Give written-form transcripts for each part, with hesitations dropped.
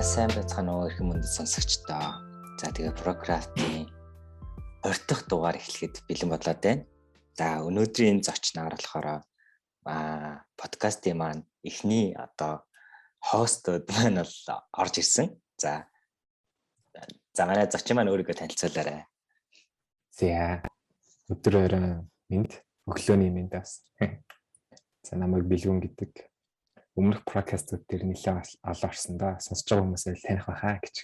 сайн байцгаана уу эрхэм мөндөд сонсогчдоо. За тэгээ Procraft-ийн 20 дахь дугаар эхлэхэд бэлэн болоод байна. За өнөөдрийн зочноор болохоор подкастын маань эхний хостууд маань бол орж ирсэн. За манай зочин маань өөрийгөө танилцуулаарай. За өдөр орой минь өглөөний минь бас. За намайг Бэлгүн гэдэг. Өмнөх подкастууд дээр нэлээд олон орсон да. Сонсож байгаа хүмүүсээ таних байхаа гэж.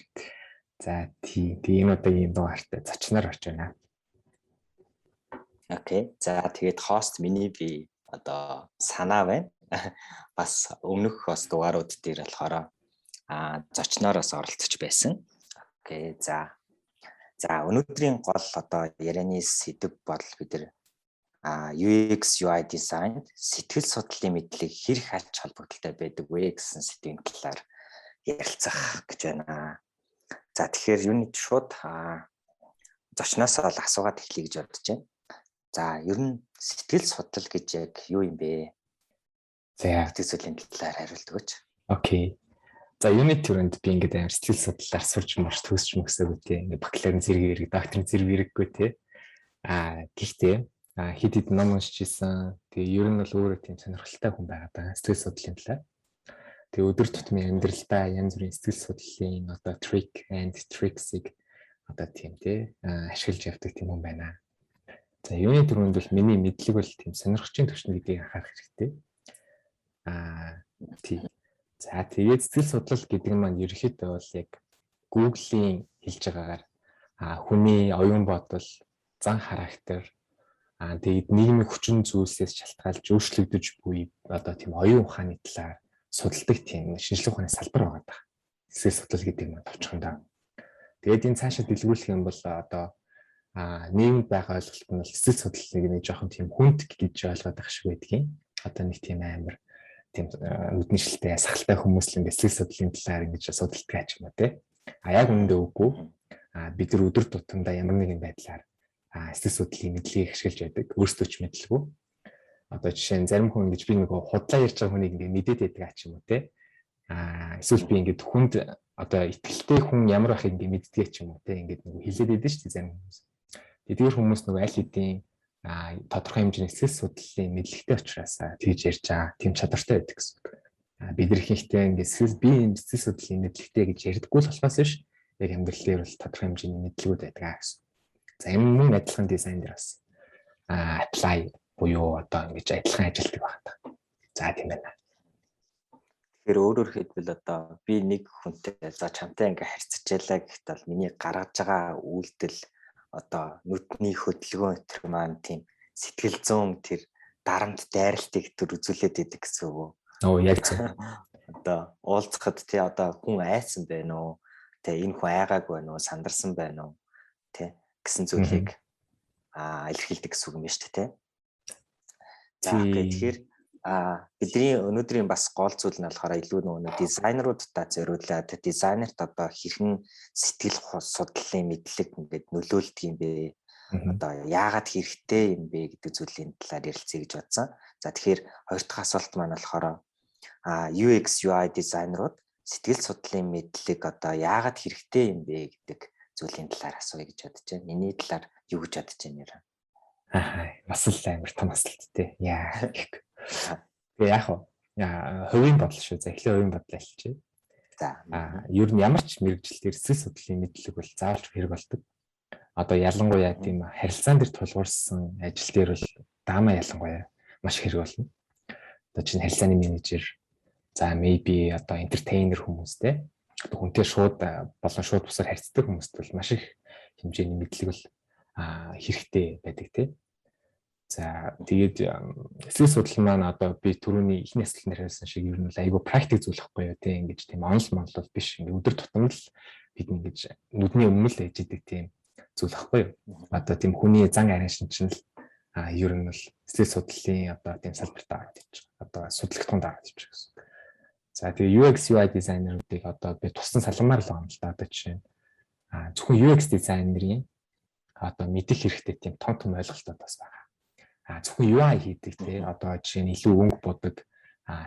За тийм энэ удаагийн дугаартай зочноор орж байна. Окей. За тэгээд хост миний би санаа байна. Бас өмнөх хост дугаарууд дээр болохоор зочноороос оролцож байсан. Окей. За өнөөдрийн гол ярианы сэдэв бол бид нар UX UI design сэтгэл судлалын мэдлэг хэрэг ач холбогдолтой байдаг вэ гэсэн сэдвийн талаар ярилцах гэж байна. За тэгэхээр юуны шууд зочноос л асуугаад эхлэе гэж бодож байна. За ер нь сэтгэл судлал гэж яг юу юм бэ? За сэтгэл судлалын талаар хариулт өгөөч. Окей. За юуны төрөнд би ингээд амар сэтгэл судлалаар сурч марч төгсч мөксөөгүй те. Ингээд бакалаврын зэрэг эрэг, докторийн зэрэг эрэггүй те. Гэхдээ хэд хэд ном уншиж исэн. Тэгээ ер нь бол өөрөө тийм сонирхолтой хүн байгаа даа сэтгэл судлалын талаар. Тэгээ өдөр тутмын амьдралдаа янз бүрийн сэтгэл судлалын trick and tricks-ийг тийм те ашиглаж явдаг тийм хүн байна. За юуны төрөнд бол миний мэдлэг бол тийм сонирхчийн төвшин гэдгийг анхаарах хэрэгтэй. Тийм. За тэгээд сэтгэл судлал гэдэг нь маань ерөнхийдөө бол яг Google-ийн хэлж байгаагаар хүний оюун бодол, зан характер тэгээд нийгмийн хүчин зүйлсээс шалтгаалж өөрчлөгдөж буй тийм оюун ухааны талаар судалдаг тийм шинжлэх ухааны салбар байгаа даа. Сэтгэл судлал гэдэг нь товчхондоо. Тэгээд энэ цаашаа дэлгэрүүлэх юм бол нийгэмд байгаа ойлголт нь сэтгэл судлалыг нэг жоохон тийм хүнд гэж ойлгоод байх шиг байдгийн. Нэг тийм амар тийм нүдний шилтэй сахалтай хүмүүс л ингээд сэтгэл судлалын талаар ингэж судалдаг ч юм уу те. Яг үүндээ үгүй. Бид нар өдөр тутамдаа ямар нэгэн байдлаар сэтгэл судлалын мэдлэгийг ашиглаж байдаг. Өөрсдөө ч мэдлгүй. Жишээ нь зарим хүн ингэж би нэг худлаа ярьж байгаа хүнийг ингэ мэдээд байдаг ч юм уу те. Эсвэл би ингэ хүнд итгэлтэй хүн ямар байхыг ингэ мэддэг ч юм уу те. Ингэ нэг хэлээд байдаг шүү дээ зарим хүмүүс. Тэгэхээр хүмүүс нэг аль хэдийн тодорхой хэмжээний сэтгэл судлалын мэдлэгтэй учраас тэгж ярьж байгаа тийм чадвартай байдаг гэсэн үг. Бид нар ихэнхдээ ингэ би сэтгэл судлалын мэдлэгтэй гэж ярьдаггүй л болохоос биш. Яг амьдрал дээр бол тодорхой хэмжээний мэдлэгүүд байдаг гэсэн. За энэ мөн адилхан дизайн дээр бас apply буюу ингэж адилхан ажилтдаг байна. За тийм байна. Тэгэхээр өөрөөр хэлбэл би нэг хүнтэй чамтай ингээ харьцажээлаа гэхдээ бол миний гаргаж байгаа үйлдэл нүдний хөдөлгөөн тэр маань тийм сэтгэл зүйн тэр дарамт дайралтыг тэр үзүүлээд идэг гэсэн үг. Яг зөв. Уулзахад хүн айсан байна уу? Энэ хүн айгаагүй байна уу? Сандарсан байна уу? Гэсэн зүйлийг илэрхийлдэг гэсэн үг юм шүү дээ. За тэгэхээр бидний өнөөдрийн бас гол зүйл нь болохоор илүү нөгөө дизайнеруудаа зориулаад дизайнерт хэрхэн сэтгэл судлалын мэдлэг ингээд нөлөөлдөг юм бэ? Яагаад хэрэгтэй юм бэ гэдэг зүйлийн талаар ярилцъя гэж бодсон. За тэгэхээр хоёр дахь асуулт маань болохоор UX UI дизайнерууд сэтгэл судлалын мэдлэг яагаад хэрэгтэй юм бэ гэдэг зүйлийн талаар асууя гэж бодож байна. Миний талаар юу гэж бодож байна нэр? Бас л амар том асуулт тий. Тэгээ яг хувийн бодол шүү. За эхлээ хувийн бодлоо хэлчихье. За ер нь ямар ч мэргэжилтээр сэтгэл судлалын мэдлэг бол заавалж хэрэг болдог. Ялангуяа тийм харилцаан дээр тулгуурсан ажил дээр бол даамаа ялангуяа маш хэрэг болно. Чинь харилцааны менежер, за maybe entertainer хүмүүс те. Хүнтэй шууд болон бусаар харьцдаг хүмүүст бол маш их хэмжээний мэдлэг бол хэрэгтэй байдаг те. За тэгээд сэтгэл судлал маань би түрүүний ихний асуултанд хариулсан шиг ер нь айгүй практик зүйл байхгүй юу те. Ингэж тийм онл бол биш. Ингээ өдөр тутам л бид ингэж нүдний өмнө л ээж идэг тийм зүйл байхгүй юу. Тийм хүний зан арийн шинжил ер нь бол сэтгэл судлалын тийм салбарт аваад ич. Судлагтунд аваад ич гэсэн. За тэгээ UX UI дизайнеруудыг би тусдан салгамаар л байгаа юм л да. Жишээ нь зөвхөн UX дизайнерын мэдэх хэрэгтэй тийм том ойлголтууд бас байгаа. Зөвхөн UI хийдэг те жишээ нь илүү өнгө бодог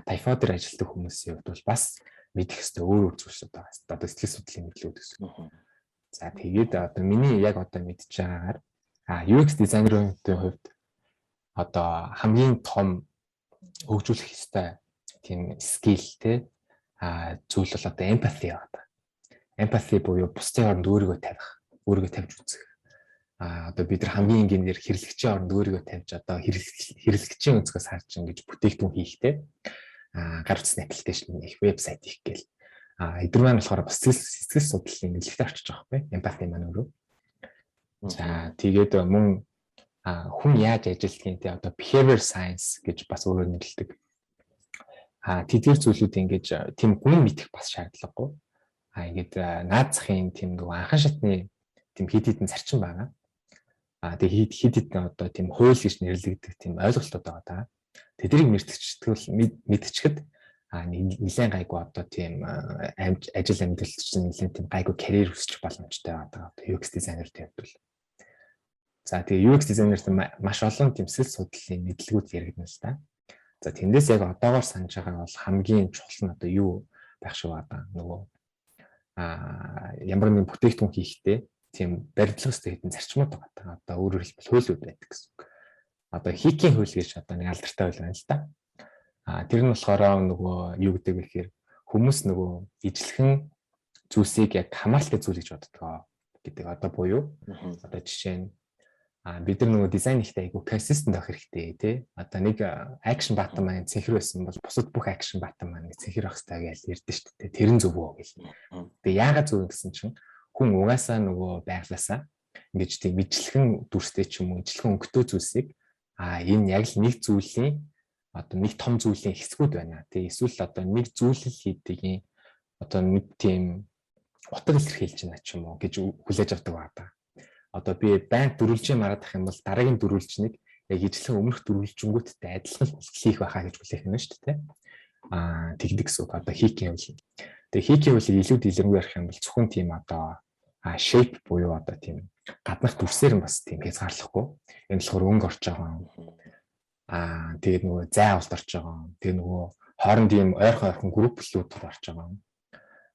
тайфо дээр ажилладаг хүмүүсийн хувьд бол бас мэдэх ёстой өөр зүйлсүүд байгаа. Одоо сэтгэл судлалын мэдлүүд гэсэн. Мгм. За тэгээд одоо миний яг одоо мэдж байгаагаар UX дизайнерын хувьд одоо хамгийн том хөгжүүлэх ёстой тийм скил те зүйл бол одоо empathy байгаа. Empathy буюу бусдын оронд өөрийгөө тавьж үзэх. Одоо бид нар хамгийн энгийнээр хэрэглэгчийн оронд өөрийгөө тавьж одоо хэрэглэгчийн өнцгөөс харж ингэж бүтээгдэхүүн хийхтэй. Гар утасны аппликейшн их вебсайт их гээл. Эдгээр маань болохоор бас сэтгэл судлалын мэдлэгтэй орчиж байгаа байхгүй. Empathy маань өөрөө. За тэгээд мөн хүн яаж ажилладгийг те одоо behavior science гэж бас өөрөөр нэрлэдэг. Тэдгээр зүйлүүд ингэж тийм гүн мэдэх бас шаардлагагүй. Ингээд наацхийн тийм нөгөө анхан шатны тийм хид хідэн зарчим байгаа. Тэгээд хид хідэн одоо тийм хууль гэж нэрлэгдэх тийм ойлголтууд байгаа даа. Тэднийг мэдчихэд нэлээд гайгүй одоо тийм ажил амьдралч нэлээд тийм гайгүй карьер өсчих боломжтой байгаа. UX дизайнертэй хувьд бол. За тэгээ UX дизайнерт маш олон тийм сэтгэл судлалын мэдлэгүүд яригдана л да. За тэндээс яг одоогоор санаж байгаа бол хамгийн чухал нь одоо юу байх шиг байна. Нөгөө ямар нэгэн бүтээгдэхүүн хийхдээ тийм баримтлах хэрэгтэй хэдэн зарчмууд байгаа. Одоо өөрөөр хэлбэл хуулиуд байдаг гэсэн үг. Одоо хийкийн хууль гэж одоо нэг алдартай хууль байна л да. Тэр нь болохоор нөгөө юу гэдэг вэ гэхээр хүмүүс нөгөө ижлэхэн зүйлсийг яг хамааралтай зүйл гэж боддог гэдэг. Одоо буюу одоо жишээ нь бид нар нөгөө дизайн ихтэй айгу consistent байх хэрэгтэй тий. Одоо нэг action button маань цэнхэр байсан бол бусад бүх action button маань цэнхэр байх хэрэгтэй гэж ярьдэн шүү дээ. Тэр нь зөв үү гэл. Тэгээ яагаад зөв гэсэн чинь хүн угаасаа нөгөө байглаасаа ингэж тийм ижлэхэн дүрстэй ч юм уу ижлэхэн өнгөтэй зүйлсийг энэ яг л нэг зүйлийн одоо нэг том зүйлийн хэсгүүд байна. Тэгээ эсвэл одоо нэг зүйлэл хийдгийг одоо нэг тийм утга илэрхийлж байна ч юм уу гэж хүлээж авдаг байна. Одоо би банк дөрвөлжин мараад ах юм бол дараагийн дөрвөлжнийг яг ижлэхэн өмнөх дөрвөлжингүүдтэй адилхан хийх байхаа гэж хүлээх нь шүү дээ. Тэгдэг гэсэн үг. Одоо хийкийн үйл. Тэгээ хийкийн үйлийг илүү дэлгэрэнгүй ярих юм бол зөвхөн тийм одоо shape буюу одоо тийм гаднах дүрсээр нь бас тийм хязгаарлахгүй. Энэ болохоор өнгө орж байгаа. Тэгээд нөгөө зай авалт орж байгаа. Тэгээд нөгөө хооронд ийм ойрхон групплүүд орж байгаа.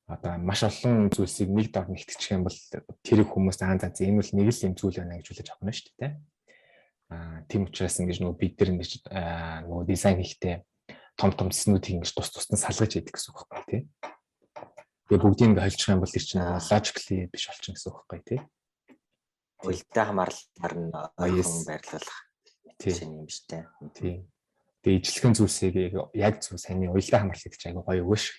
Одоо маш олон зүйлсийг нэг дор нэгтгэчих юм бол тэр хүмүүс за энэ бол нэг л юм зүйл байна гэж хүлээж авах нь шүү дээ. Тийм учраас ингэж нөгөө бид нар ингэж нөгөө дизайн хийхдээ том төснүүдийг ингэж тус нь салгаж яадаг гэсэн үг байхгүй тий. Тэгээ бүгдийг ингэ холчих юм бол тэр чинь logically биш болчихно гэсэн үг байхгүй тий. Уялдаа хамаарлаар нь ойрхон байрлуулах тийм юм биш тий. Тийм. Тэгээ ижлэхэн зүйлсийг яг зөв сайн уялдаа хамаарлах гэж айгу гоё өгөөш.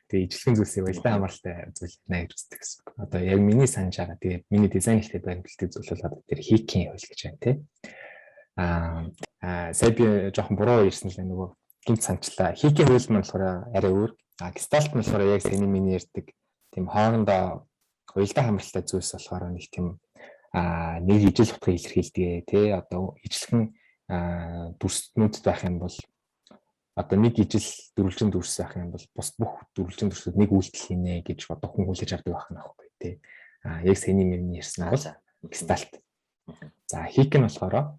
Тэгээ ижлэхэн зүйлсийг уялдаа хамаарлалтай зүйл нэ гэж үздэг гэсэн. Одоо яг миний санаж байгаа. Тэгээ миний дизайн ихтэй баримтлалтай зүйл бол одоо тэр хийкийн хууль гэж байна тий. Сая би жоохон буруу ярьсан л нөгөө гинт санчлаа. Хийкийн хууль маань болохоор арай өөр. Гестальт нь болохоор яг саний миний ярьдаг тийм хоорондоо уялдаа хамаарлалтай зүйлс болохоор нэг тийм нэг ижил утгыг илэрхийлдэг тий. Одоо ижлэхэн дүрснүүд байх юм бол одоо нэг ижил дөрвөлжин дүрс байх юм бол бус бүх дөрвөлжин дүрсүүд нэг үйлдэл хийнэ гэж одоо хүн хүлээж авдаг байх нь аахгүй тий. Яг саний миний ярьсан бол гестальт. За хийк нь болохоор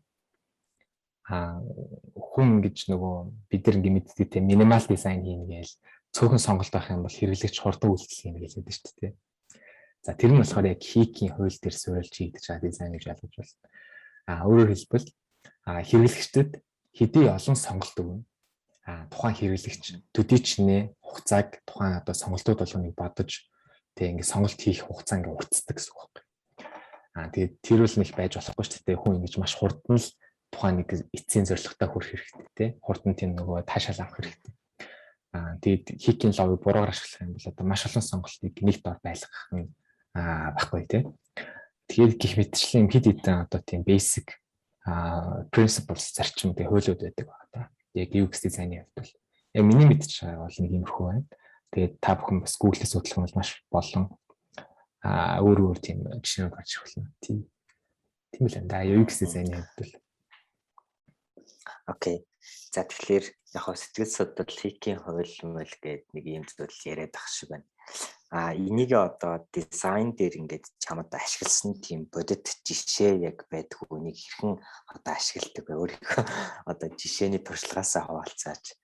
хүн гэж нөгөө бид нар ингэ мэддэг тийм минимал дизайн хийнэ гээл цөөхөн сонголт байх юм бол хэрэглэгч хурдан үйлдэл хийнэ гэж хэлдэг шүү дээ. За тэр нь болохоор яг хийкийн хууль дээр суурилж хийгдэж байгаа дизайн гэж ойлгож байна. Өөрөөр хэлбэл хэрэглэгчдэд хэдий олон сонголт өгнө. Тухайн хэрэглэгч төдий ч нэ хугацааг тухайн одоо сонголтууд болгоныг бодож тэг ингэ сонголт хийх хугацаа ингэ уртцдаг гэсэн үг байна. Тэгээд тэр үл нэг байж болохгүй шүү дээ. Хүн ингэж маш хурдан л тухайн нэг эцсийн зорилготой хүрэх хэрэгтэй тий. Хурдан тийм нөгөө таашаал авах хэрэгтэй. Тэгээд хийкийн логыг буруугаар ашиглах юм бол одоо маш олон сонголтыг нэг дор байлгах нь баггүй тий. Тэгээд гих мэтчлэн хэд хэдэн одоо тийм basic principles зарчим гэх хуулиуд байдаг байна та. Яг UX дизайны хувьд бол яг миний мэдж байгаа бол нэг иймэрхүү байна. Тэгээд та бүхэн бас Google-ээс судлах юм бол маш болон өөр тийм жишээнүүд гарч ирэх болно. Тийм л энэ да UX дизайны хувьд бол. Окей. За тэгэхээр яг сэтгэл судлал хийкийн хууль мөл гэдэг нэг юм зүйл яриад ах шиг байна. Энийг одоо дизайн дээр ингээд чамд ашигласан тийм бодит жишээ яг байдгүй нэг хэрхэн одоо ашигладаг вэ? Өөрийнхөө одоо жишээний туршлагаасаа хуваалцаач.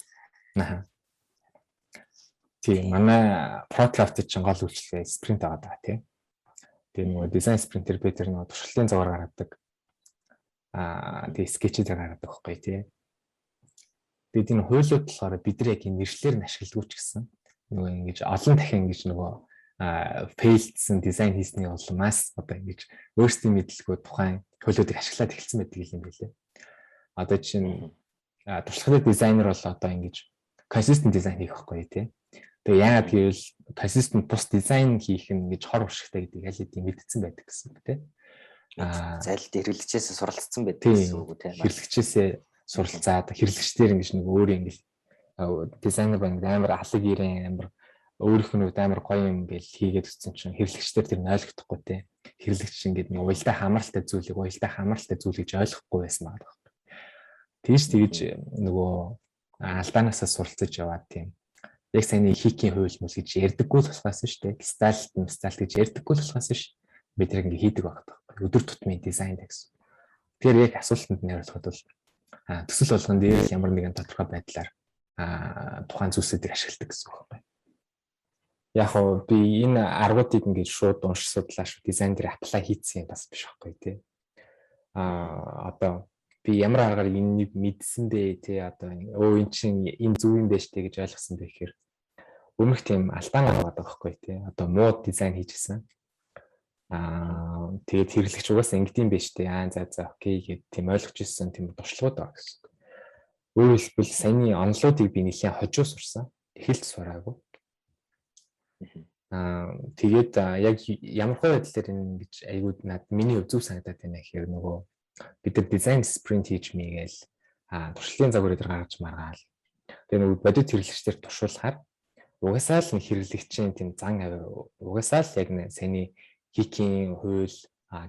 Тийм манай ProCraft чинь гол үйлчлээ спринт аваад байгаа тийм. Тэгээ нөгөө дизайн спринтер би тэр нөгөө туршилтын зураг гаргадаг. Тэгээ скетчээр гаргадаг байхгүй тийм. Тэгээд энэ хуулиуд болохоор бид нар яг энэ нэршлэр нь ашигладаг ч гэсэн нөгөө ингэж олон дахин ингэж нөгөө фейлдсэн дизайн хийсний улмаас одоо ингэж өөрсдийн мэдлэгөө тухайн хуулиудыг ашиглаад эхэлсэн байдаг юм билээ. Одоо чинь туршлагын дизайнер бол одоо ингэж consistent дизайн хийх байхгүй тийм. Тэгээ яагаад гэвэл consistent бус дизайн хийх нь ингэж хор уршигтай гэдэг аль хэдийн мэдсэн байдаг гэсэн үг тийм. Зайлд хэрэглэгчээс суралцсан байдаг гэсэн үг тийм. Хэрэглэгчээсээ суралцаад хэрэглэгчдэр ингэж нэг өөр ингэж дизайнер банк амар алаг ирэн амар өөрийнх нь амар гоё юм бэл хийгээд өссөн чинь хэрэглэгчдэр тэр нь ойлгохдохгүй тийм. Хэрэглэгч ингэж нэг уялдаа хамааралтай зүйлийг ойлгохгүй байсан байгаа. Тэгж нөгөө алдаанасаа суралцаж яваад тийм. Яг саяны хийхийн хууль мөл гэж ярьдаггүй л болохоос шүү дээ. Стайлт гэж ярьдаггүй л болохоос ш. Бид нэг ингэ хийдэг байгаа байхгүй. Өдөр тутмын дизайн гэсэн. Тэгэхээр яг асуултанд нь хариулахад бол төсөл болгон дээр ямар нэгэн тодорхой байдлаар тухайн зүйлсүүдийг ашигладаг гэсэн үг байна. Яг хоо би энэ аргуудыг ингэж шууд уншиж судлааш дизайн дээр аплай хийцэн бас биш байхгүй тий. Одоо би ямар аргаар энийг мэдсэн бэ тий одоо эн чинь энэ зөв юм байж тээ гэж ойлгосон бэ гэхээр өмнөх тийм алдаан аваад байгаа байхгүй тий. Одоо муу дизайн хийжсэн. Тэгээд хэрэглэгч угаасаа ингэдэм байж тээ. За окей гэд тийм ойлгож ирсэн тийм туршлагууд байгаа гэсэн. Өөрөөр хэлбэл саяны онлуудыг би нэлээд хожуу сурсан. Эхэлж сураагүй. Тэгээд яг ямар хөө байдлаар ингэж айгууд над миний зөв санагдаад байна гэхээр нөгөө бид нар дизайн спринт хийж мийгээл туршлагын загвар дээр гаргаж маргаал. Тэгээ нөгөө бодит хэрэглэгчдэр туршуулахаар угаасаа л хэрэглэгчийн тийм зан авир угаасаа л яг саяны хийхийн хууль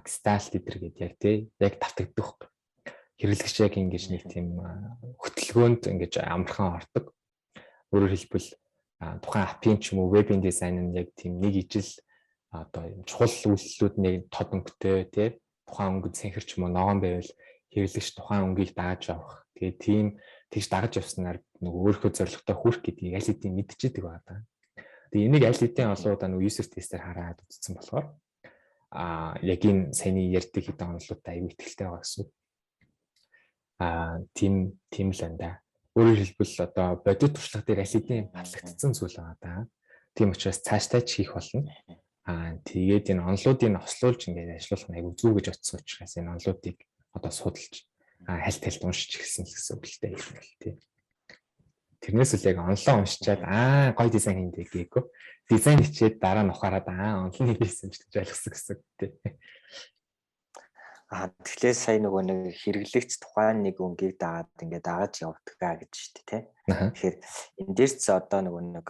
гестальт гэдэр гэдэг яг тий яг тавтагддаг. Хэрэглэгч яг ингэж нэг тийм хөтөлбөрөнд ингэж амархан ордог. Өөрөөр хэлбэл тухайн апын ч юм уу вебийн дизайн нь яг тийм нэг ижил одоо чухал үйлчлүүд нэг тод өнгөтэй тий тухайн өнгөд сэнхэр ч юм уу ногоон байвал хэрэглэгч тухайн өнгийг дааж авах. Тэгээ тийм тэгж дагаж явснаар нөгөө өөрийнхөө зорилготой хүрэх гэдгийг аль хэдийн мэдчихэдэг байна. Тэгээ энийг аль хэдийн олоодаа нөгөө user test-ээр хараад үзсэн болохоор яг энэ саяны ярьдаг хэдэн онолуудтай аюу ихтэй байгаа гэсэн. Тийм л энэ. Өөрөөр хэлбэл одоо бодит туршлага дээр аль хэдийн батлагдсан зүйл байгаа да. Тийм учраас цаашдаа ч хийх болно. Тэгээд энэ онолуудыг ослуулж ингээд ажиллах нь аюу зүг гэж утсан учраас энэ онолуудыг одоо судалж хальт уншиж эхэлсэн гэсэн үг л дээ юм л тий. Тэрнээс л яг онлоо уншичаад гоё дизайн хийндэ гээгүй. Дизайн хичээд дараа нь ухаарад онлын хийсэн ч гэж ойлгосон гэсэн үг тий. Тэгэхээр сая нөгөө нэг хэрэглэгч тухайн нэг өнгийг дагаад ингээд дааж явдаг гэж шүү дээ тий. Тэгэхээр энэ дээр ч одоо нөгөө нэг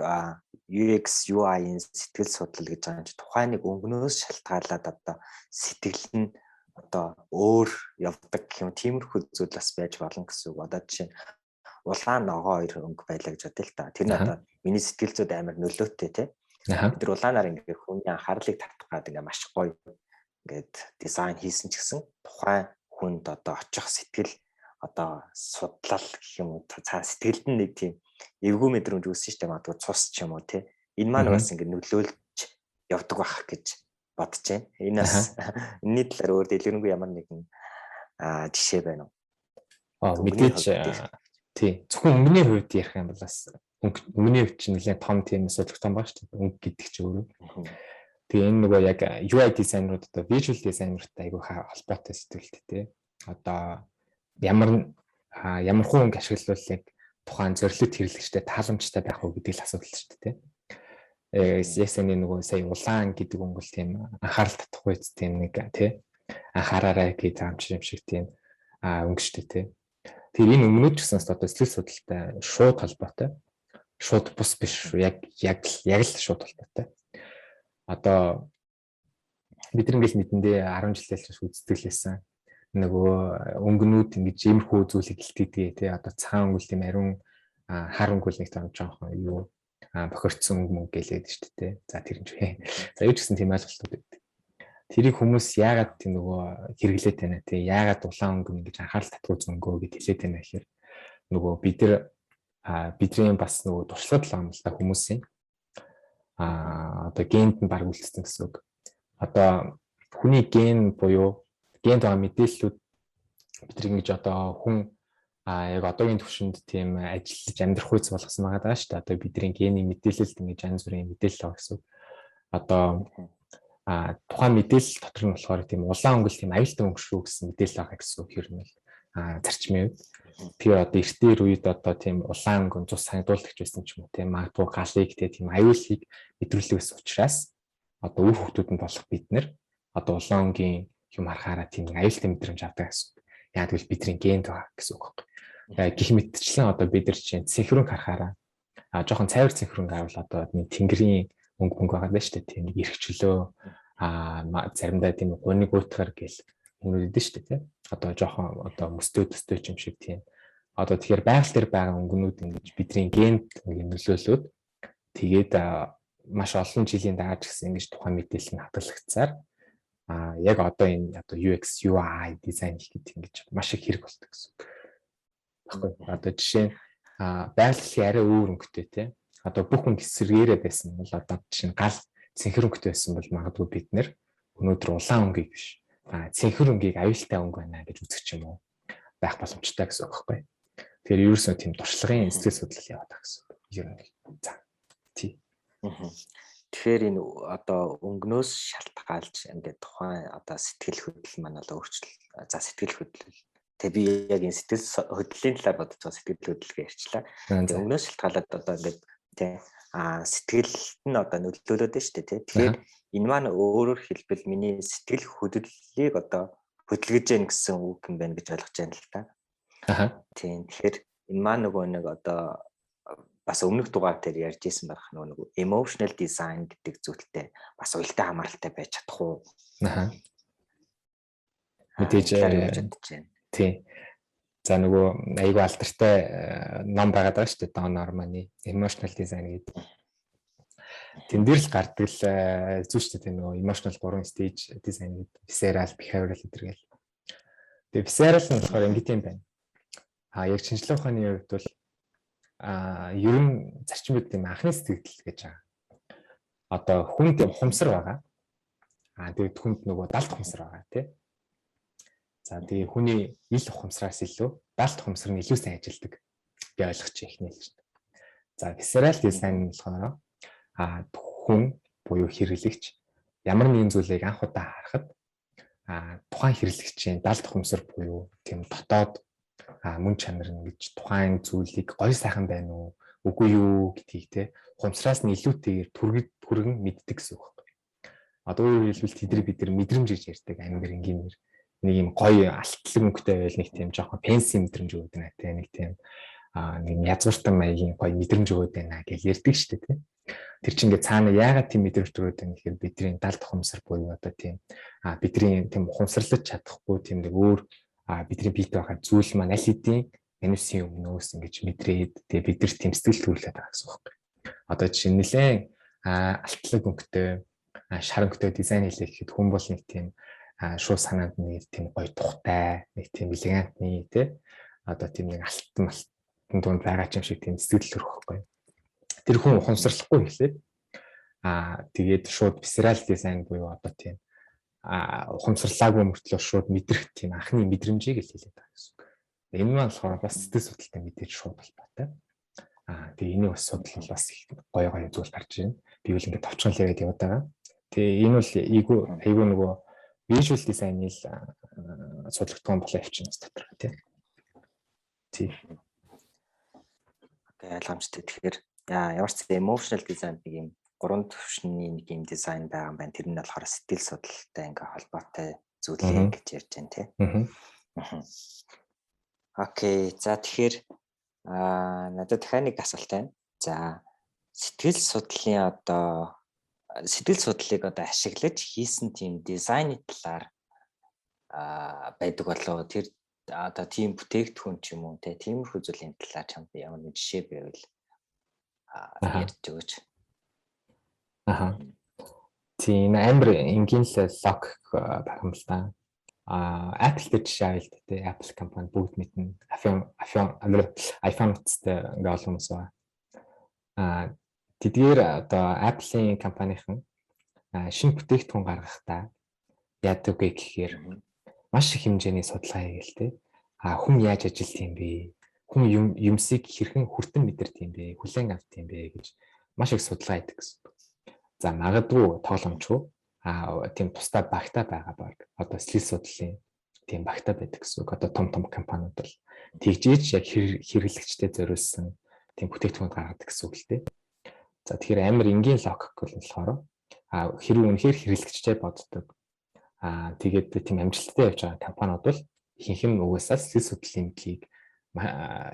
UX UI-ийн сэтгэл судлал гэж байгаа юм чи тухайн нэг өнгнөөс шалтгаалаад одоо сэтгэл нь одоо өөр явдаг юм тиймэрхүү зүйл бас байж болно гэсэн үг. Одоо жишээ нь улаан ногоо хоёр өнгө байлаа гэж бодъё л та. Тэр нь одоо миний сэтгэл зүйд амар нөлөөтэй тий. Бид нар улаанаар ингээд хүний анхаарлыг татгаад ингээд маш гоё ингээд дизайн хийсэн ч гэсэн тухайн хүнд одоо очих сэтгэл одоо судлал гэх юм уу цаа сэтгэлд нь нэг тийм эвгүй мэдрэмж үүссэн шүү дээ. Магадгүй цус ч юм уу тий. Энэ маань бас ингээд нөлөөлж явдаг байх гэж бодож байна. Энэс энэний талаар өөр дэлгэрэнгүй ямар нэгэн жишээ байна уу? Мэдээж тий. Зөвхөн өнгөний хувьд ярих юм бол бас өнгөний хувьд чинь нэлээд том тийм асуудал том байна шүү дээ. Өнгө гэдэг чинь өөрөө. Тэгээ энэ нөгөө яг UI дизайнерууд одоо visual дизайнертай айгүй холбоотой сэтгэлтэй тий. Одоо ямар хуу өнгө ашиглавал яг тухайн зорилт хэрэглэгчтэй тааламжтай байх уу гэдэг л асуудал шүү дээ тий. Ясаны нөгөө сая улаан гэдэг өнгөл тийм анхаарал татахгүй тийм нэг тий анхаараарай гэдэг юм шиг тийм өнгө шүү дээ тий. Тэгэхээр энэ өмнөд ч гэсэн одоо сэтгэл судлалтай шууд холбоотой. Шууд бус биш яг л шууд холбоотой. Одоо бид нар ингээл мэдэндээ 10 жилээс хойш үздэглэсэн нөгөө өнгөнүүд ингэж иймэрхүү зүйлийг гэлтээдэг тий одоо цагаан өнгөл тийм ариун хар өнгөл нэг том жоохон юу бохирдсон өнгө гэлээд шүү дээ. За тэр юм чи. За юу ч гэсэн тийм ойлголтууд байдаг. Тэрийг хүмүүс яагаад тийм нөгөө хэрэглээд байна тий яагаад улаан өнгө ингэж анхаарал татгуу зөнгөө гэж хэлээд байна гэхээр нөгөө бидний бас нөгөө туршлагад л юм л та хүмүүсийн одоо генд нь баг үлдсэн гэсэн үг. Одоо хүний ген буюу генд байгаа мэдээллүүд бид ингэж одоо хүн яг одоогийн төвшөнд тийм ажиллаж амьдрах үйс болгосон байгаа даа шүү дээ. Одоо бидний гений мэдээлэлд ингэж янз бүрийн мэдээлэл байгаа гэсэн. Одоо тухайн мэдээлэл дотор нь болохоор тийм улаан өнгөл тийм аюултай өнгө шүү гэсэн мэдээлэл байгаа гэсэн үг хэрнээ зарчмын үед. Тэгэхээр одоо эртээр үед одоо тийм улаан өнгө цус сандуулдаг байсан ч юм уу тийм магадгүй галыг тийм аюулыг мэдрүүлэх байсан учраас одоо үр хөвгтүүд нь болох бид нэр одоо улаан өнгийн юм харахаараа тийм аюултай мэдрэмж авдаг гэсэн. Яг тэгвэл бидний генд байгаа гэсэн үг байхгүй. Гэх мэтчлэн одоо бид нар чинь синхрон харахаараа жоохон цайвар синхрон гарвал одоо тэнгэрийн өнгө байгаа даа шүү дээ. Тийм эрхчлөө заримдаа тийм гуниг уутгаар гэл өнгөд дээ шүү дээ. Тийм одоо жоохон одоо мөстөө юм шиг тийм. Одоо тэгэхээр байгаль дээр байгаа өнгөнүүд ингэж бидний генд нөлөөлөөд тэгээд маш олон жилийн дараа ч гэсэн ингэж тухайн мэдээлэл нь хадгалагдсаар яг одоо энэ одоо UX UI дизайн хийхэд ингэж маш их хэрэг болдог гэсэн. Баггүй. Одоо жишээ нь байгаль дэлхийн арай өөр өнгөтэй тийм. Одоо бүх өнгө эсрэгээрээ байсан бол одоо жишээ нь гал цэнхэр өнгөтэй байсан бол магадгүй бид нэр өнөөдөр улаан өнгийг биш цэнхэр өнгийг аюултай өнгө байна гэж үзэх юм уу байх боломжтой гэсэн үг байхгүй. Тэгэхээр ерөөсөө тийм туршлагын сэтгэл судлал яваад байгаа гэсэн үг. Ер нь. За. Тий. Тэгэхээр энэ одоо өнгнөөс шалтгаалж ингээд тухайн одоо сэтгэл хөдлөл маань бол өөрчлөл. За сэтгэл хөдлөл. Тэгээ би яг энэ сэтгэл хөдлөлийн талаар бодож байгаа сэтгэл хөдлөлгээ ярьчлаа. Тэгээ өнгнөөс шалтгаалаад одоо ингээд тий сэтгэлд нь одоо нөлөөлөд нь шүү дээ тий. Тэгэхээр энэ маань өөрөөр хэлбэл миний сэтгэл хөдлөлийг одоо хөдөлгөж яах гэсэн үг юм байна гэж ойлгож байна л та. Тийм. Тэгэхээр энэ маань нөгөө нэг одоо бас өмнөх дугаар дээр ярьж исэн байх нөгөө emotional design гэдэг зүйлтэй бас уялдаа хамааралтай байж чадах уу? Мэдээж тийм. За нөгөө айгүй алдартай ном байгаад байгаа шүү дээ. Don Norman-ы emotional design гэдэг. Тэн дээр л гардаг л зүйл шүү дээ. Нөгөө emotional 3 stage design гэдэг. Visceral, behavioral гэдэргээл. Тэгээ visceral нь болохоор ингэт юм байна. Яг шинжилгээ ухааны хувьд бол ер нь зарчим үед тийм анхны сэтгэл гэж байгаа. Одоо хүнд ухамсар байгаа. Тэгээд хүнд нөгөө далд ухамсар байгаа тий. За тэгээ хүний ил ухамсараас илүү далд ухамсар нь илүү сайн ажилдаг. Би ойлгож ихнэ л чинь. За visceral design нь болохоор хүн буюу хэрэглэгч ямар нэгэн зүйлийг анх удаа харахад тухайн хэрэглэгчийн далд ухамсар буюу тийм дотоод мөн чанар нь гэж тухайн зүйлийг гоё сайхан байна уу үгүй юу гэдгийг те ухамсараас нь илүүтэйгээр түргэн мэддэг гэсэн үг байна. Одоо өөрөөр хэлбэл тэдний бид нар мэдрэмж гэж ярьдаг англи энгийнээр нэг юм гоё алтлаг өнгөтэй байл нэг тийм жоохон фэнси мэдрэмж өгöd байна те нэг тийм нэг язгууртан маягийн гоё мэдрэмж өгöd байна гэж ярьдаг шүү дээ те. Тэр чинь ингээ цаана яагаад тийм мэдрэмж өгöd байна гэхээр бидний далд ухамсар буюу одоо тийм бидний тийм ухамсарлаж чадахгүй тийм нэг өөр бидний биед байгаа зүйл маань аль хэдийн манусын өмнөөс ингэж мэдрээд тэгээ бид нар тийм сэтгэл төрүүлээд байгаа гэсэн үг байна. Одоо жишээ нь нэлээд алтлаг өнгөтэй шар өнгөтэй дизайн хийлээ гэхэд хүн бол нэг тийм шууд санаанд нэг тийм гоё тухтай нэг тийм элегантны тий одоо тийм нэг алтан дунд байгаа юм шиг тийм сэтгэл төрөх байхгүй. Тэр хүн ухамсарлахгүй хэлээд тэгээд шууд visceral design буюу одоо тийм ухамсарлаагүй мөртлөө шууд мэдрэх тийм анхны мэдрэмжийг л хэлээд байгаа гэсэн үг. Энэ маань болохоор бас сэтгэл судлалтай мэдээж шууд холбоотой. Тэгээ энэ бас судлал бас их гоё зүйл гарч байна. Би бол ингээд товчхон л яриад яваад байгаа. Тэгээ энэ бол айгүй нөгөө visual design-ийг судлагдсан болоо явчихна дотор тийм. Тий. Окей, ойлгомжтой. Тэгэхээр ямар ч emotional design нэг юм 3 төвшний нэг юм дизайн байгаа юм байна. Тэр нь болохоор сэтгэл судлалтай ингээ холбоотой зүйлээ гэж ярьж байна тий. Окей. За тэгэхээр надад дахиад нэг асуулт байна. За сэтгэл судлалыг одоо ашиглаж хийсэн тийм дизайны талаар байдаг болоо тэр одоо тийм бүтээгдэхүүн ч юм уу тиймэрхүү зүйлийн талаар чамд ямар нэг жишээ байвал ярьж өгөөч. Тийм амар энгийн л лог байх юм л та. Apple дээр жишээ авъя л да тий. Apple компани бүгд мэднэ. iPhone-тэй ингээ олон хүмүүс байна. тэдгээр одоо Apple-ийн компанийн шинэ бүтээгдэхүүн гаргахдаа яадаг вэ гэхээр маш их хэмжээний судалгаа хийгээл тэ. Хүн яаж ажилт юм бэ? Хүн юмсыг хэрхэн хүртэн мэдэрт юм бэ? Хүлээн авт юм бэ гэж маш их судалгаа хийдэг гэсэн. За магадгүй тоглоомчгүй тийм тусдаа багтаа байгаа баг. Одоо сэтгэл судлалын тийм багтаа байдаг гэсэн үг. Одоо том компаниуд бол тэгжээч яг хэрэглэгчдэд зориулсан тийм бүтээгдэхүүн гаргадаг гэсэн үг л дээ. За тэгэхээр амар энгийн логик бол болохоор хэрэг үнэхээр хэрэглэгчтэй боддог. Тэгээд тийм амжилттай явж байгаа компаниуд бол ихэнх нь угаасаа сэтгэл судлалын мэдлийг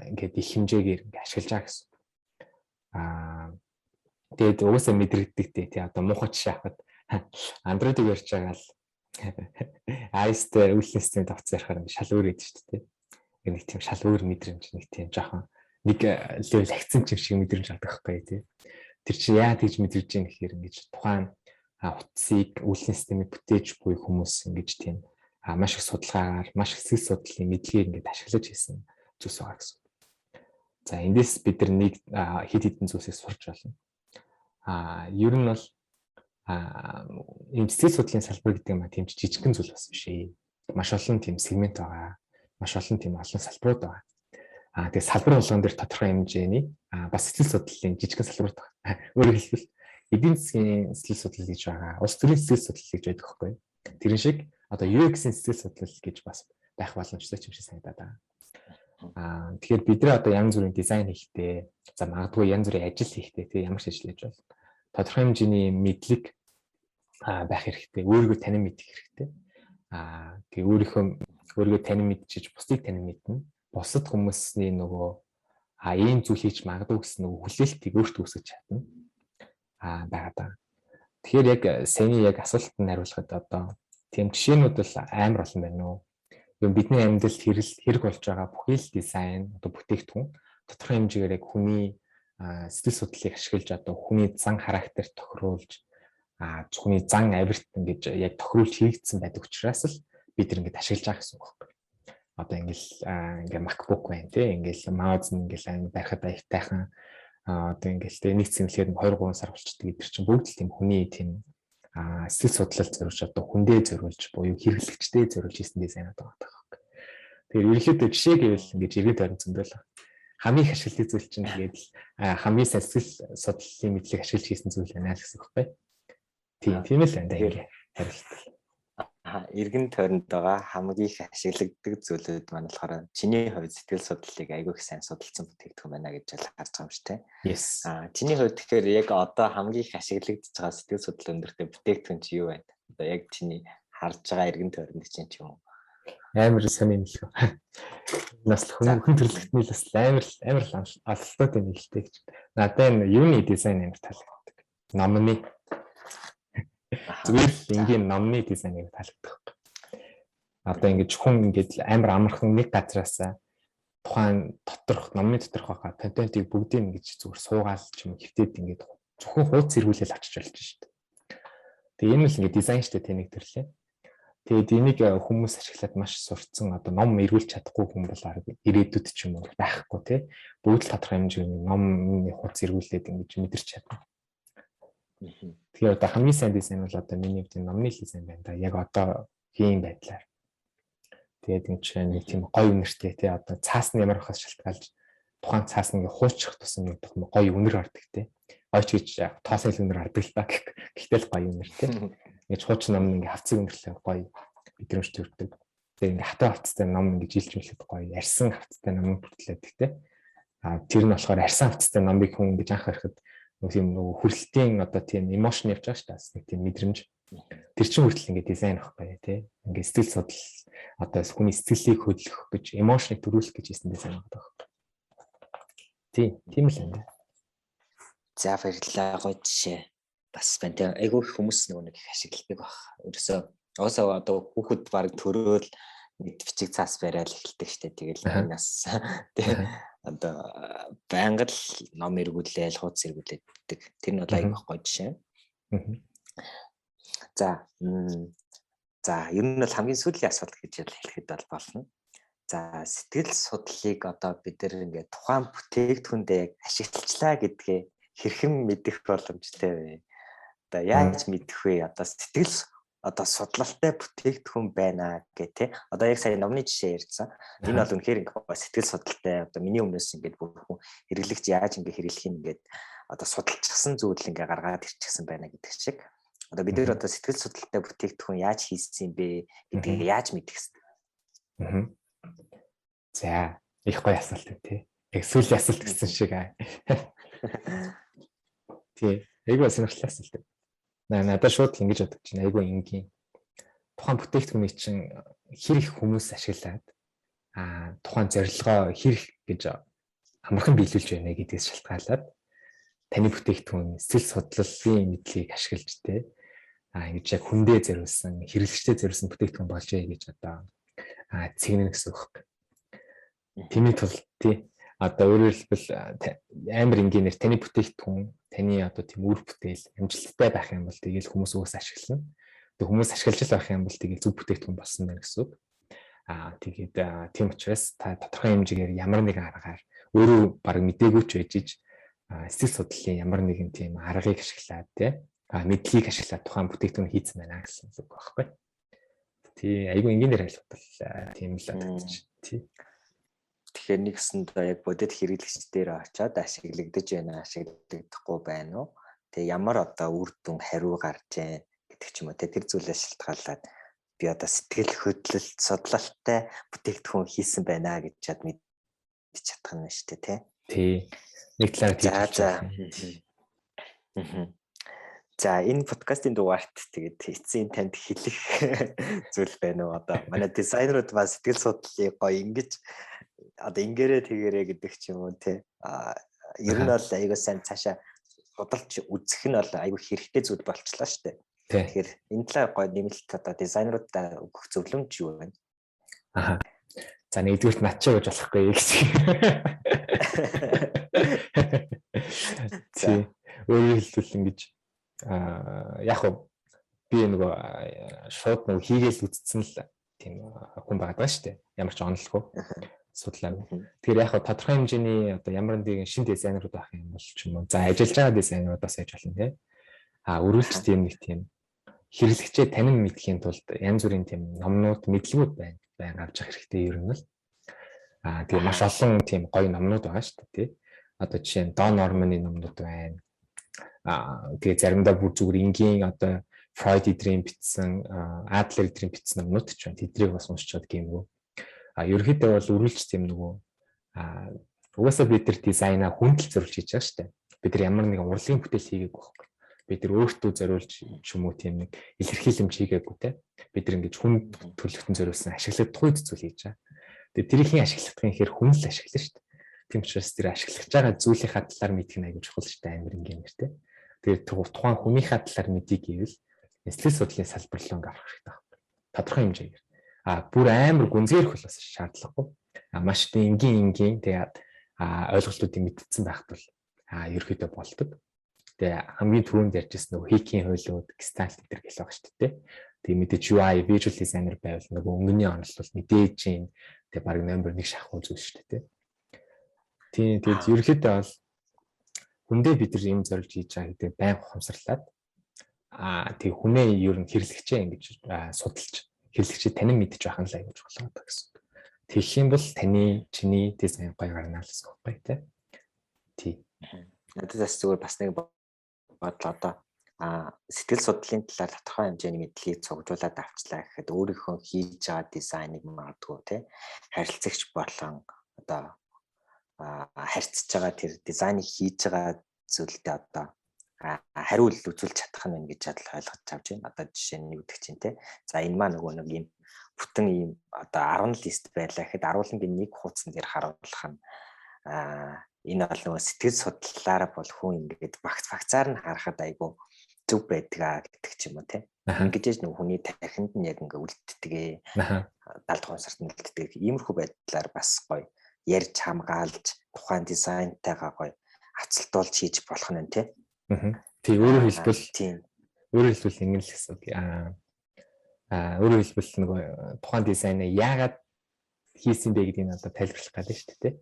ингээд их хэмжээгээр ингээд ашиглаж байгаа гэсэн. Тэгээд угаасаа мэдрэгддэг тий одоо муухай жишээ авахад Android-ыг ярьж байгаа л iOS-тэй үйлчлэн системд авцсан ярахаар шал өөр байдаг шүү дээ. Нэг тийм шал өөр мэдрэмж нэг тийм жоохон нэг level акцент шиг мэдрэмж авдаг байхгүй тий. Тэр чинь яа тэгж мэдрэж ийм гэхээр ингэж тухайн утсыг үйлчлэн системийг бүтээж буй хүмүүс ингэж тийм маш их судалгаагаар маш их сэтгэл судлалын мэдлэгийг ингэж ашиглаж хийсэн зүйлс байгаа гэсэн. За эндээс бид нар нэг хэд хэдэн зүйлсийг сурч байна. Ер нь бол ийм сэтгэл судлалын салбар гэдэг юм тийм жижигхэн зүйл бас биш ээ. Маш олон тийм сегмент байгаа. Маш олон тийм олон салбарууд байгаа. Тэгээд салбар болгон дээр тодорхой хэмжээний бас сэтгэл судлалын жижигхэн салбарууд байгаа. Өөрөөр хэлбэл эдийн засгийн сэтгэл судлал гэж байгаа. Улс төрийн сэтгэл судлал гэж байдаг байхгүй. Тэрэн шиг одоо UX-ийн сэтгэл судлал гэж бас байх боломжтой юм шиг санагдаад байна. Тэгэхээр бид нэ одоо янз бүрийн дизайн хийхдээ, за магадгүй янз бүрийн ажил хийхдээ тийм ямар ч ажил хийж бол тодорхой хэмжээний мэдлэг байх хэрэгтэй. Өөрийгөө танин мэдэх хэрэгтэй. Тэгээ өөрийгөө танин мэдчихэж бусдыг танин мэднэ. Бусад хүмүүсийн нөгөө ийм зүйл хийж магадгүй гэсэн нөгөө хүлээлтийг өөртөө үүсгэж чадна. Байгаа. Тэгэхээр яг саяны яг асуултанд хариулахад одоо тийм жишээнүүд бол амар олон байна уу? Yung бидний амьдралд хэрэг болж байгаа бүхий л дизайн одоо бүтээгдэхүүн тодорхой хэмжээгээр яг хүний сэтгэл судлалыг ашиглаж одоо хүний зан характер тохируулж хүний зан авирт ингэж яг тохируулж хийгдсэн байдаг учраас л бид нар ингэж ашиглаж байгаа гэсэн үг байна. Одоо ингээл MacBook байна тий ингээл mouse ингээл амар байхад аятайхан одоо ингээл нэг цэмлэхэд 2-3 сар болчдөг гэдэр чинь бүгд л тийм хүний тийм сэтгэл судлалд зориулж одоо хүндээ зориулж буюу хэрэглэгчдээ зориулж хийсэн дизайнууд байгаа байхгүй. Тэгэхээр ерөнхийдөө жишээ гэвэл ингэж эргэн тойрон зөндөл хамгийн их ашигладаг зүйл чинь тэгээд хамгийн сайн сэтгэл судлалын мэдлэг ашиглаж хийсэн зүйл байна л гэсэн үг байхгүй. Тийм л байна даа хариулт. Эргэн тойронд байгаа хамгийн их ашиглагддаг зүйлүүд маань болохоор чиний хувьд сэтгэл судлалыг айгүй их сайн судалсан бүтээгдэхүүн байна гэж харж байгаа юм шүү дээ. Yes. Чиний хувьд тэгэхээр яг одоо хамгийн их ашиглагдж байгаа сэтгэл судлал өндөртэй бүтээгдэхүүн чи юу байна? Одоо яг чиний харж байгаа эргэн тойронд чинь ч юм уу? Амар сони юм л. Нас хүн төрлөختний л бас амар алфавит юм хэлтэй гэж. Надад энэ юуны дизайн амар таалагддаг. Номны зүгээр л ингийн номны дизайныг таалагддаг. Одоо ингэж хүн ингэж амар амархан нэг газараас тухайн номны доторх байгаа контентыг бүгдийг ингэж зүгээр суугаал ч юм хэвтээд ингэж зөвхөн хуудас эргүүлэл авчиж болж шүү дээ. Тэгээ энэ л ингэ дизайн штэ тэнийг төрлөө. Тэгээд энийг хүмүүс ашиглаад маш сурцсан одоо ном эргүүлж чадахгүй хүн бол ирээдүйд ч юм уу байхгүй тий. Бүгд л тодорхой хэмжээний номны хуудас эргүүлээд ингэж мэдэрч чадна. Тэгэхээр одоо хамгийн сайн дизайн бол одоо миний хувьд номны дизайн байна да. Яг одоо ийм байдлаар. Тэгээд энэ чинь нэг тийм гоё үнэртэй тий одоо цаасны ямар хас шалтгаалж тухайн цаас нэг хуучих тусам нэг гоё үнэр ордог тий. Ойч гэж тоосон үнэр ордог л ба. Гэхдээ л гоё үнэртэй. Ингэж хуучин ном ингээ хавцаг үнэрлээ гоё мэдрэмж төрдөг. Тэгээд ингээ хатаа хавцтай ном ингээ жилж мэлэхэд гоё арьсан хавцтай ном бүртлээд тий. Тэр нь болохоор арьсан хавцтай номыг хүн ингээ анх харахад тийм нөгөө хүрлтийн одоо тийм эмошн явж байгаа шүү дээ. Нэг тийм мэдрэмж. Тэр чинь хүртэл ингээ дизайн авахгүй тий. Ингээ сэтгэл судлал одоо хүний сэтгэлийг хөдлөх гэж эмошныг төрүүлэх гэж хийсэн дизайн байгаа. Тийм л энэ. За баярлалаа гоё жишээ. Бас байна. Айгүй хүмүүс нэг их ашигладаг баг. Өөөсөө одоо хүүхэд баг төрөөл нэг бичиг цаас барайл эхэлдэг штэ. Тэгэл нас одоо байнга л ном эргүүлээл хуудас эргүүлээд. Тэр нь бол айгүй гоё жишээ. За ер нь бол хамгийн сүүлийн асуудал гэж хэлэхэд бол болно. За сэтгэл судлалыг одоо бид нар ингээд тухайн бүтээгдэхүүндээ ашиглалаа гэдгээ хэрхэн мэдэх боломжтой вэ? Одоо яаж мэдэх вэ? Одоо сэтгэл одоо судлалтай бүтээгдэхүүн байна гэх тий. Одоо яг сая номны жишээ ярьсан. Энэ бол үнэхээр сэтгэл судлалтай одоо миний өмнөөс ингээд бүрхэн хэрэглэгч яаж ингээд хэрэглэх юм ингээд одоо судалчихсан зүйл ингээд гаргаад ирчихсэн байна гэдэг шиг. Одоо бид нэр одоо сэтгэл судлалтай бүтээгдэхүүн яаж хийсэн юм бэ гэдгийг яаж мэдэх вэ? За, их гоё асуулт тий. Яг сүүлийн асуулт гэсэн шиг аа. Тий, айгүй сонирхолтой асуулт. Надад шууд ингэж бодож байна. Айгүй энгийн. Тухайн бүтээгдэхүүнийг чинь хэр их хүмүүс ашиглаад тухайн зорилгоо хэр их гэж амархан биелүүлж байна гэдгээс шалтгаалаад таны бүтээгдэхүүн сэтгэл судлалын мэдлэгийг ашиглаж тэ ингэж яг хүндээ зориулсан, хэрэглэгчтэй зориулсан бүтээгдэхүүн болж яа гэж одоо цэгнэ гэсэн үг. Тэмээ тул тий. Одоо өөрөөр хэлбэл амар энгийнээр таны бүтээгдэхүүн, таны одоо тийм үр бүтээл амжилттай байх юм бол тэгэл хүмүүс уус ашиглана. Тэг хүмүүс ашиглаж байх юм бол тэгэл зөв бүтээгдэхүүн болсон байна гэсэн үг. Тэгээд тийм учраас та тодорхой хэмжээгээр ямар нэгэн аргаар өөрөө баг мдээгүй ч байж иж сэтгэл судлалын ямар нэгэн тийм аргыг ашиглаад тий мэдлийг ашиглаад тухайн бүтээгдэхүүн хийцэн байна гэсэн үг байхгүй. Тий айгүй энгийнээр айлтгал тийм л бодож тий. Тэгэхээр нэгсэнд яг бодит хэрэглэгч дээр очиод ашиглагдаж байна, ашиглагдахгүй байна уу? Тэгээ ямар одоо үр дүн хариу гарч байна гэдэг ч юм уу. Тэр зүйлээс шалтгаалаад би одоо сэтгэл хөдлөлт судлалтай бүтээгдэхүүн хийсэн байна гэж чад мэдчих чадах нь шүү дээ, тий. Тий. Нэг талаар За энэ подкастын дугаарт тэгээд эцсийн танд хэлэх зүйл байна уу? Одоо манай дизайнерууд ба сэтгэл судлалыг гоё ингэж одоо ингэрээ тэгэрээ гэдэг ч юм уу тий. Ер нь бол аягүй сайн цаашаа судалж үзэх нь бол аягүй хэрэгтэй зүйл болчлаа шүү дээ. Тэгэхээр энэ талаар гоё нэмэлт одоо дизайнеруудаа өгөх зөвлөмж юу вэ? За нэгдүгürt начаа гэж болохгүй гэж. Тий. Өөрөөр хэлбэл ингэж яг хөө би нөгөө шууд нөгөө хийгээл үтцсэн л тийм хүн байгаа шүү дээ. Ямар ч онолгүй судлаа. Тэгэхээр яг хөө тодорхой хэмжээний одоо ямар нэгэн шинэ дизайнерууд байх юм бол ч юм уу. За ажиллаж байгаа дизайнеруудаас яж болно тий. Өрүүлж тийм нэг тийм хэрэглэгчээ танин мэдхийн тулд янз бүрийн тийм номнууд, мэдлэгүүд байна авч явах хэрэгтэй ер нь л. Тэгээ маш олон тийм гоё номнууд байгаа шүү дээ тий. Одоо жишээ нь Don Norman-ы номнууд байна. Тэгээ заримдаа бүр зүгээр энгийн одоо Freud эдрийн бичсэн, Adler эдрийн бичсэн номнууд ч байна. Тэднийг бас уншичаад гэмгүй. Ерөнхийдөө бол үргэлж тийм нөгөө угаасаа бид нар дизайнаа хүндэл зориулж хийж байгаа шүү дээ. Бид нар ямар нэгэн урлагийн бүтээл хийгээгүй байхгүй. Бид нар өөртөө зориулж ч юм уу тийм нэг илэрхийлэмж хийгээгүй те. Бид нар ингэж хүн төлөвтөн зориулсан ашиглагдахгүй зүйл хийж байгаа. Тэгээ тэрийг ашиглах гэхээр хүн л ашиглана шүү дээ. Тийм учраас тэр ашиглаж байгаа зүйлийнхаа талаар мэдэх нь аягүй чухал шүү дээ амар ингээр те. Тэгээд тухайн хүнийхээ талаар мэдгийг гэвэл сэтгэл судлалын салбар руу орох хэрэгтэй байна. Тодорхой хэмжээгээр. Бүр амар гүнзгийрэх бол бас шаардлагагүй. Маш энгийн тэгээд ойлголтуудыг мэдсэн байхад бол ерөөхдөө болдог. Тэгээ хамгийн түрүүнд ярьжсэн нөгөө хийхийн хуйлууд, гестальт гэдэг гэл байгаа шүү дээ. Тэгээ мэдээж UI visual designer байвал нөгөө өнгөний онол бол мэдээж юм. Тэгээ баг номер 1 шахуу зүйл шүү дээ. Тийм тэгээд ерөөхдөө бол хүндээ бид нар юм зорилж хийж байгаа гэдэг байн ухамсарлаад тэг хүнээ ер нь хэрэглэгчээ ингэж судалж хэрэглэгчээ танин мэдж байх нь л аягүй чухал байдаг гэсэн. Тэгэх юм бол чиний дизайн гоё гарна л гэсэн үг байна тий. Надад зүгээр бас нэг бодлоо одоо сэтгэл судлалын талаар тодорхой хэмжээний мэдлэгийг цуглуулад авчлаа гэхэд өөрийнхөө хийж байгаа дизайныг магадгүй тий харилцагч болон одоо харьцаж байгаа тэр дизайныг хийж байгаа зүйлдээ одоо хариулт үзүүлж чадах нь гэж ойлгож авч байна. Одоо жишээ нь юу гэдэг чинь те. За энэ маа нөгөө нэг юм бүтэн ийм одоо 10 лист байлаа гэхэд 10-ын нэг хуудсан дээр харуулах нь энэ бол нөгөө сэтгэл судлалаараа бол хүн ингээд багцаар нь харахад айгүй зөв байдаг гэдэг ч юм уу те. Ингэж нөгөө хүний тархинд нь яг ингээд үлддгээ 70 хувьсарт нь үлддэг. Иймэрхүү байдлаар бас гоё ярьж хамгаалж тухайн дизайнтайгаа гоё ацалтуулж хийж болох нь те. Тий өөрөөр хэлбэл ингэ л гэсэн үг. Өөрөөр хэлбэл нөгөө тухайн дизайнаа яагаад хийсэн бэ гэдгийг одоо тайлбарлах гэдэг шүү дээ.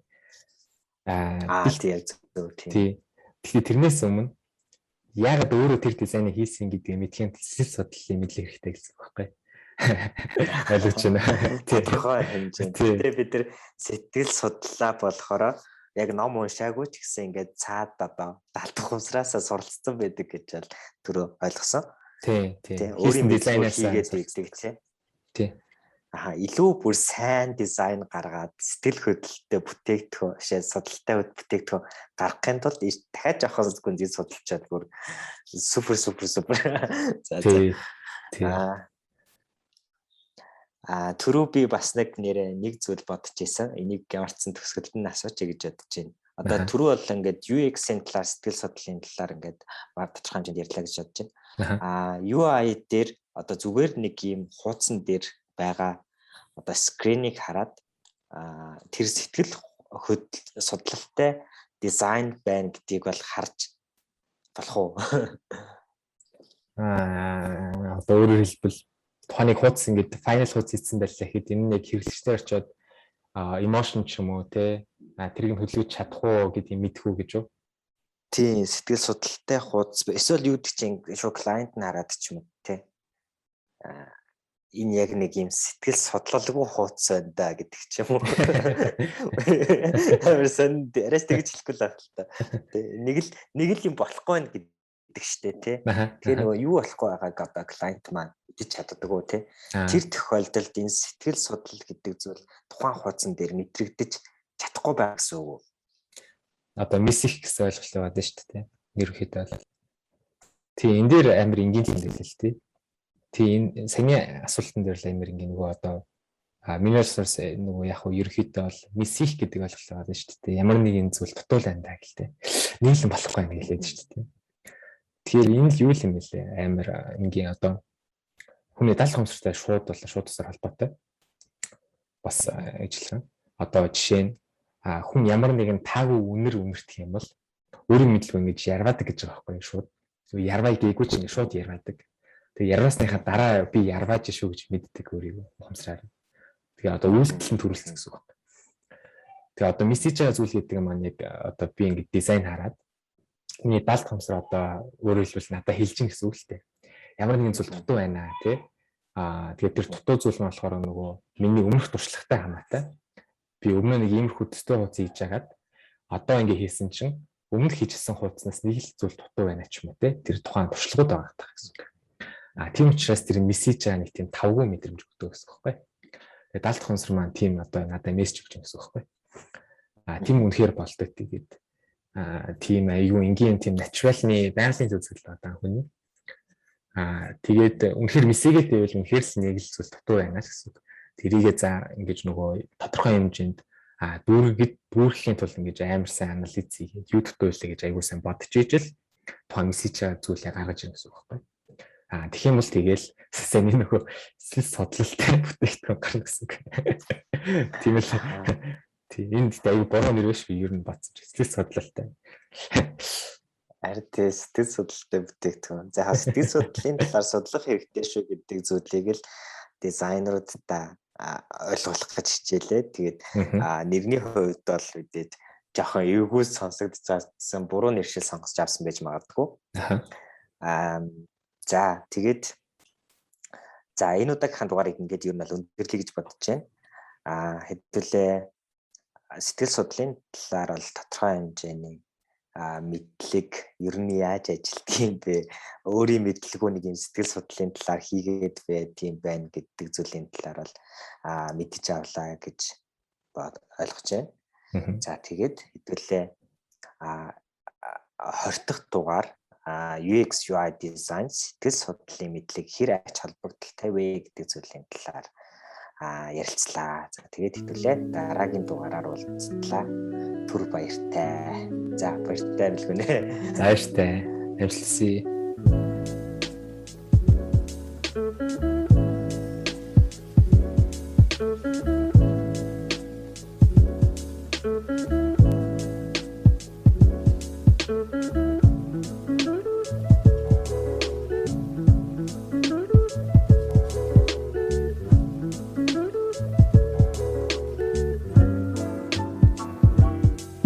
Тий. Тэгэхээр тэрнээс өмнө яагаад өөрөө тэр дизайныг хийсэн гэдгийг мэдхийн сэтгэл судлалын мэдлэг хэрэгтэй гэсэн үг байхгүй. Ойлгож байна. Тодорхой хэмжээнд. Тэгээ бид нар сэтгэл судлаа болохоор яг ном уншаагүй ч гэсэн ингээд цаад одоо даалдах ухамсараасаа суралцсан байдаг гэж бол түрүү ойлгосон. Тийм. Өөрийн дизайнаас хийгээд байдаг тийм. Илүү бүр сайн дизайн гаргаад сэтгэл хөдлөлтөй бүтээгдэхүүн, судалтай бүтээгдэхүүн гаргахын тулд дахиад жоохон гүнзгий судалчаад бүр супер. Түрүү би бас нэг зүйл бодож ийсэн. Энийг ямарчсан төгсгөлд нь асууч гэж бодож байна. Одоо түрүү бол ингээд UX-ийн талаар, сэтгэл судлалын талаар ингээд тодорхой хэмжээнд ярьлаа гэж бодож байна. UI дээр одоо зүгээр нэг юм хуудсан дээр байгаа одоо скриныг хараад тэр сэтгэл судлалтай дизайн байна гэдгийг бол харж болох уу? Одоо өөрөөр хэлбэл тухайг хуудас ингээд файл хуудас хийсэн байлаа гэхэд энэ нэг хэрэглэгчтэй очиод emotion ч юм уу те тэрийг хөдөлгөж чадах уу гэдгийг мэдэх үү гэж үү? Тийм, сэтгэл судлалтай хуудас эсвэл юу гэдэг чинь шууд клиент нь хараад ч юм уу те. Энэ яг нэг юм сэтгэл судлалгүй хуудас байна да гэдэг ч юм уу. Тэрсэн дээрээс тэгж хэлэхгүй л байна. Нэг л юм болохгүй байна гэдэг штэ тий. Тэгэхээр нөгөө юу болохгүй байгааг одоо клиент маань мэдэж чаддаг уу тий. Тэр тохиолдолд энэ сэтгэл судлал гэдэг зүйл тухайн хуудсан дээр мэдрэгдэж чадахгүй байх гэсэн үг. Одоо мисих гэсэн ойлголт байна шүү дээ тий. Ерөнхийдөө бол. Тий энэ дээр амар энгийн юм хэлээ л тий. Тийм саяны асуултан дээр л амар ингээ нөгөө одоо minor source нөгөө яг уу ерөөхдөө бол мисих гэдэг ойлголт байгаа шүү дээ. Ямар нэгэн зүйл дутуул байна даа гэлтэй. Нэг л болохгүй юм хэлээд шүү дээ. Тэгэхээр энэ л юу юм бэ? Амар ингээ одоо хүний даалгавар ухамсартай шууд тусаар холбоотой. Бас ажиллах. Одоо жишээ нь хүн ямар нэгэн таагүй үнэр үнэртэх юм бол өөрийн мэдлэг ингэж ярваадаг гэж байгаа байхгүй шууд. Ярваа гээгүй чинь шууд ярваадаг. Тэгээ ярваасныхаа дараа би ярвааж шүү гэж мэддэг өөрийгөө ухамсараар. Тэгээ одоо үйлдэл нь төрүүлсэн гэсэн үг байна. Тэгээ одоо мессеж байгаа зүйл гэдэг нь маань яг одоо би ингэ дизайн хараад миний даалт ухамсар одоо өөрөөр хэлбэл надад хэлжин гэсэн үг л дээ. Ямар нэгэн зүйл дутуу байна тий. Тэгээд тэр дутуу зүйл нь болохоор нөгөө миний өмнөх туршлагатай хамаатай. Би өмнө нэг иймэрхүү төстэй хуудас хийж агаад одоо ингэ хийсэн чинь өмнө хийжсэн хуудаснаас нэг л зүйл дутуу байна ч юм уу тий. Тэр тухайн туршлагууд байгаа гэх гэсэн үг. Тийм учраас тэр мессеж байгаа нэг тийм тавгүй мэдрэмж өгдөг гэсэн үг байхгүй. Тэгээд даалт ухамсар маань тийм одоо надад мессеж өгч байгаа гэсэн үг байхгүй. Тийм үнэхээр болдог тэгээд тийм аюу энгийн тийм натуралны байгалийн зүйлсэл одоо хүний. Тэгээд үнэхээр мессежтэй байвал үнэхээр л нэг л зүйл дутуу байна гэсэн үг. Тэрийгээ за ингэж нөгөө тодорхой хэмжээнд дүүргэхийн тулд ингэж амар сайн анализ хийгээд юу дутуу байлаа гэж аюу сайн бодож ижил тухайн мессеж зүйлээ гаргаж ирнэ гэсэн үг байхгүй. Тэгэх юм бол тэгэл сайн нөгөө сэтгэл судлалтай бүтээгдэхүүн гарна гэсэн үг. Тийм л энэ аюу бороо нэр биш би ер нь батсан сэтгэл судлалтай. Харин сэтгэл судлалтай бүтээгдэхүүн. За сэтгэл судлалын талаар судлах хэрэгтэй шүү гэдэг зүйлийг л дизайнеруудаа ойлгуулах гэж хичээлээ. Тэгээд нэрний хувьд бол үдээд жоохон эвгүй сонсогдсон буруу нэршил сонгож авсан байж магадгүй. За тэгээд энэ удаагийнхаа дугаарыг ингээд ер нь бол өндөрлөе гэж бодож байна. Хэдүүлээ сэтгэл судлалын талаар бол тодорхой хэмжээний мэдлэг ер нь яаж ажилтдаг юм бэ? Өөрийн мэдлэгөө нэг юм сэтгэл судлалын талаар хийгээд тийм байна гэдэг зүйлийн талаар бол мэдэж авлаа гэж ойлгож байна. За тэгээд хэдүүлээ 20 дахь дугаар UX UI design сэтгэл судлалын мэдлэг хэр ач холбогдолтой вэ гэдэг зүйлийн талаар ярилцлаа. За тэгээд хэвлээ дараагийн дугаараар уулзлаа. Түр баяртай. За баяртай билгүнэ. За баяртай. Амжилт хүсье.